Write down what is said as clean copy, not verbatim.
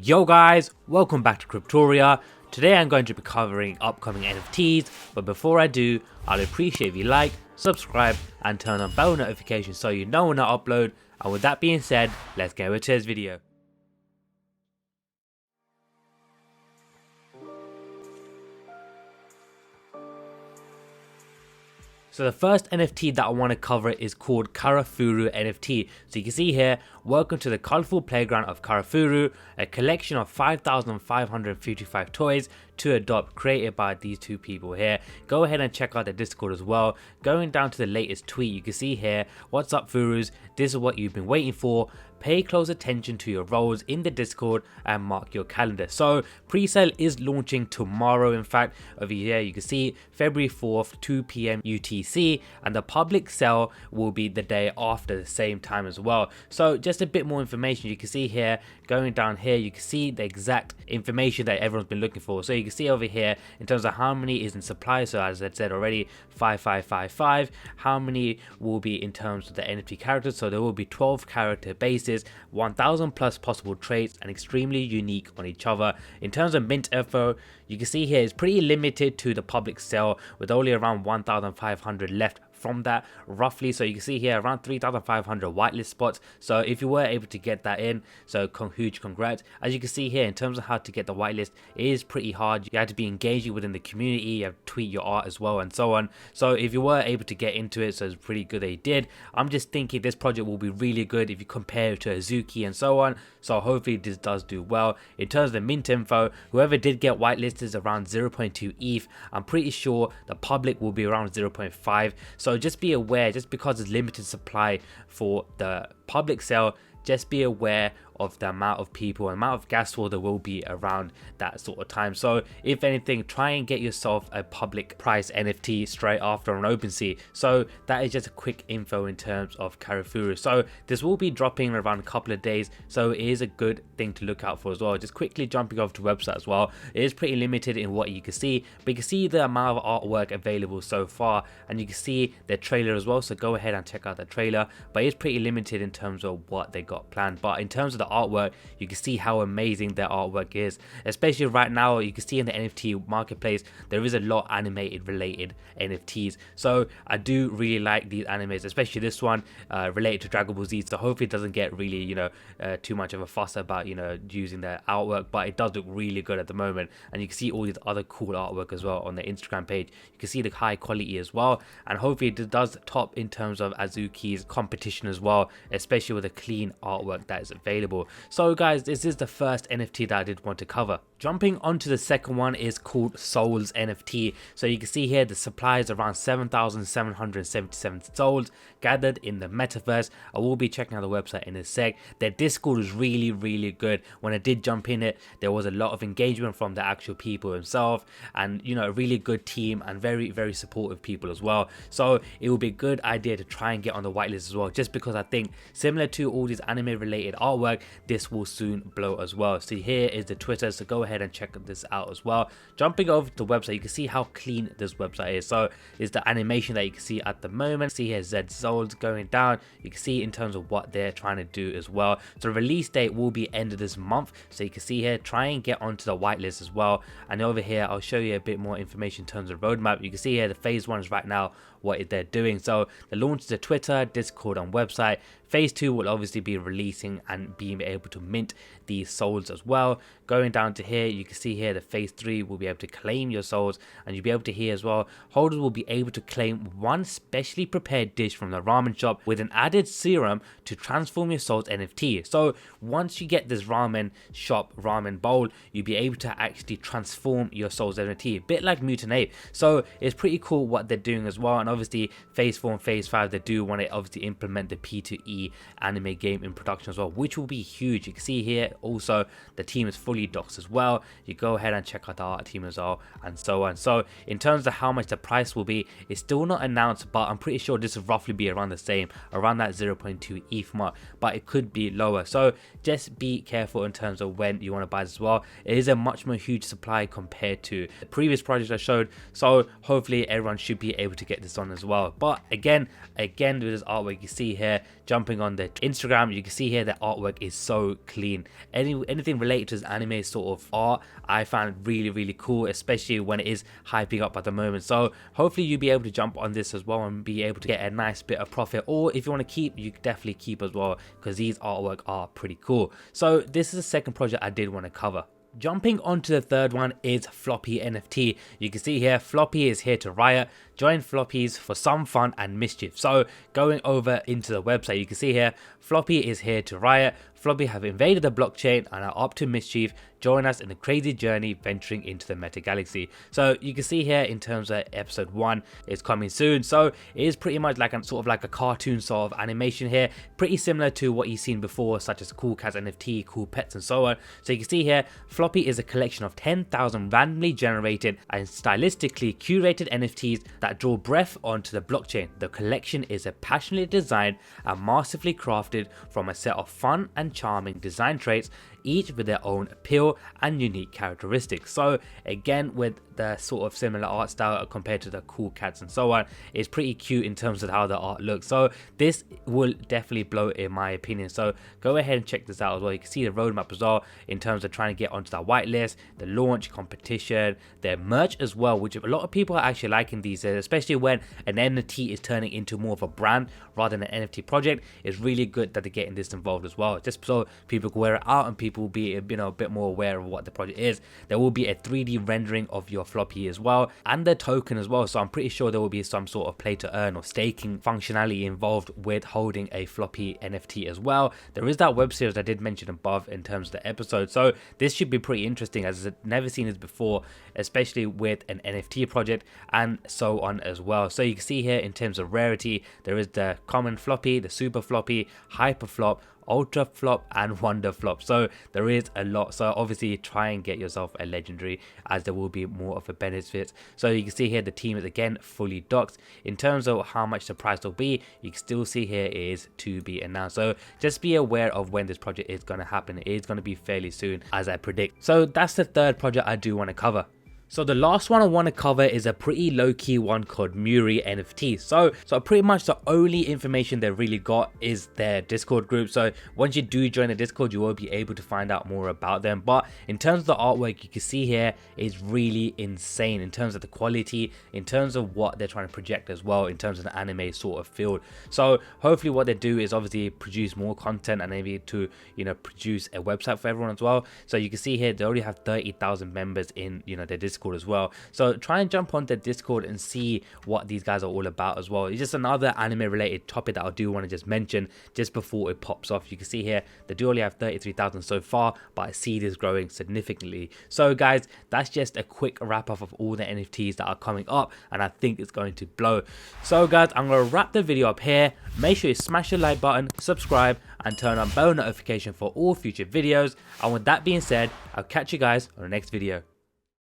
Yo guys, welcome back to Cryptoria. Today I'm going to be covering upcoming NFTs, but before I do, I'd appreciate if you like, subscribe and turn on bell notifications so you know when I upload. And with that being said, let's get into this video. So the first NFT that I want to cover is called Karafuru NFT. So you can see here, welcome to the colorful playground of Karafuru, a collection of 5,555 toys to adopt created by these two people here. Go ahead and check out the Discord as well. Going down to the latest tweet, you can see here, what's up Furus, this is what you've been waiting for. Pay close attention to your roles in the Discord and mark your calendar. So pre-sale is launching tomorrow. In fact, over here you can see February 4th 2 p.m. UTC, and the public sale will be the day after, the same time as well. So just a bit more information, you can see here, going down here you can see the exact information that everyone's been looking for. So you can see over here in terms of how many is in supply. So as I said already, 5555. How many will be in terms of the NFT characters? So there will be 12 character bases, 1000 plus possible traits, and extremely unique on each other. In terms of mint info, you can see here it's pretty limited to the public sale with only around 1500 left from that roughly. So you can see here around 3,500 whitelist spots. So if you were able to get that in, so huge congrats. As you can see here, in terms of how to get the whitelist, it is pretty hard. You have to be engaging within the community, you have to tweet your art as well and so on. So if you were able to get into it, so it's pretty good they did. I'm just thinking this project will be really good if you compare it to Azuki and so on. So hopefully this does do well. In terms of the mint info, whoever did get whitelisted is around 0.2 ETH. I'm pretty sure the public will be around 0.5. So just be aware, just because there's limited supply for the public sale, just be aware of the amount of people, amount of gas flow there will be around that sort of time. So if anything, try and get yourself a public price NFT straight after on OpenSea. So that is just a quick info in terms of Karafuru. So this will be dropping in around a couple of days, so it is a good thing to look out for as well. Just quickly jumping over to the website as well, it is pretty limited in what you can see, but you can see the amount of artwork available so far, and you can see the trailer as well. So go ahead and check out the trailer, but it's pretty limited in terms of what they got planned. But in terms of the artwork, you can see how amazing their artwork is, especially right now. You can see in the NFT marketplace there is a lot animated related NFTs, so I do really like these animes, especially this one related to Dragon Ball Z. So hopefully it doesn't get really too much of a fuss about using their artwork, but it does look really good at the moment. And you can see all these other cool artwork as well on the Instagram page. You can see the high quality as well, and hopefully it does top in terms of Azuki's competition as well, especially with the clean artwork that is available. So guys, this is the first NFT that I did want to cover. Jumping onto the second one is called Souls NFT. So you can see here the supply is around 7,777 souls gathered in the metaverse. I will be checking out the website in a sec. Their Discord is really good. When I did jump in it, there was a lot of engagement from the actual people themselves, and a really good team and very supportive people as well. So it will be a good idea to try and get on the whitelist as well, just because I think similar to all these anime related artwork, this will soon blow as well. So here is the Twitter, so go ahead and check this out as well. Jumping over to the website, you can see how clean this website is. So it's the animation that you can see at the moment. See here Z Souls going down. You can see in terms of what they're trying to do as well. So the release date will be end of this month. So you can see here, try and get onto the whitelist as well. And over here, I'll show you a bit more information in terms of roadmap. You can see here the phase 1 is right now what they're doing. So the launch is a Twitter, Discord and website. Phase 2 will obviously be releasing and being able to mint these souls as well. Going down to here, you can see here the phase 3 will be able to claim your souls, and you'll be able to hear as well, holders will be able to claim one specially prepared dish from the ramen shop with an added serum to transform your souls NFT. So once you get this ramen shop ramen bowl, you'll be able to actually transform your souls NFT, a bit like Mutant Ape. So it's pretty cool what they're doing as well. And obviously phase 4 and phase 5, they do want to obviously implement the P2E anime game in production as well, which will be huge. You can see here also the team is fully doxed as well. You go ahead and check out the art team as well and so on. So in terms of how much the price will be, it's still not announced, but I'm pretty sure this will roughly be around the same, around that 0.2 ETH mark, but it could be lower. So just be careful in terms of when you want to buy this as well. It is a much more huge supply compared to the previous project I showed, so hopefully everyone should be able to get this on as well. But again with this artwork you see here, jumping on their Instagram, you can see here that artwork is so clean. Anything related to this anime sort of art, I found really cool, especially when it is hyping up at the moment. So hopefully you'll be able to jump on this as well and be able to get a nice bit of profit, or if you want to keep, you can definitely keep as well, because these artwork are pretty cool. So this is the second project I did want to cover. Jumping onto the third one is Floppy NFT. You can see here Floppy is here to riot. Join Floppies for some fun and mischief. So going over into the website, you can see here Floppy is here to riot. Floppy have invaded the blockchain and are up to mischief. Join us in a crazy journey venturing into the meta galaxy. So you can see here in terms of episode 1 is coming soon. So it is pretty much like a sort of like a cartoon sort of animation here, pretty similar to what you've seen before, such as Cool Cats NFT, Cool Pets, and so on. So you can see here Floppy is a collection of 10,000 randomly generated and stylistically curated NFTs that draw breath onto the blockchain. The collection is a passionately designed and masterfully crafted from a set of fun and charming design traits, each with their own appeal and unique characteristics. So again, with the sort of similar art style compared to the Cool Cats and so on, it's pretty cute in terms of how the art looks. So this will definitely blow in my opinion. So go ahead and check this out as well. You can see the roadmap as well in terms of trying to get onto that whitelist, the launch competition, their merch as well, which a lot of people are actually liking these days, especially when an NFT is turning into more of a brand rather than an NFT project. It's really good that they're getting this involved as well, just so people can wear it out and people will be, you know, a bit more aware of what the project is. There will be a 3D rendering of your Floppy as well, and the token as well. So I'm pretty sure there will be some sort of play to earn or staking functionality involved with holding a Floppy NFT as well. There is that web series I did mention above in terms of the episode. So this should be pretty interesting, as I've never seen this before, especially with an NFT project and so on as well. So you can see here in terms of rarity, there is the common Floppy, the super Floppy, hyper flop, ultra flop, and wonder flop. So there is a lot. So obviously try and get yourself a legendary, as there will be more of a benefit. So you can see here the team is again fully doxed. In terms of how much the price will be, you can still see here it is to be announced. So just be aware of when this project is going to happen. It is going to be fairly soon, as I predict. So that's the third project I do want to cover. So the last one I want to cover is a pretty low-key one called Muri NFT. So pretty much the only information they really got is their Discord group. So once you do join the Discord, you will be able to find out more about them. But in terms of the artwork, you can see here is really insane in terms of the quality, in terms of what they're trying to project as well, in terms of the anime sort of field. So hopefully what they do is obviously produce more content and maybe to, you know, produce a website for everyone as well. So you can see here they already have 30,000 members in, you know, their Discord as well. So try and jump on their Discord and see what these guys are all about as well. It's just another anime related topic that I do want to just mention just before it pops off. You can see here they do only have 33,000 so far, but I see this growing significantly. So guys, that's just a quick wrap up of all the NFTs that are coming up, and I think it's going to blow. So guys, I'm going to wrap the video up here. Make sure you smash the like button, subscribe, and turn on bell notification for all future videos. And with that being said, I'll catch you guys on the next video.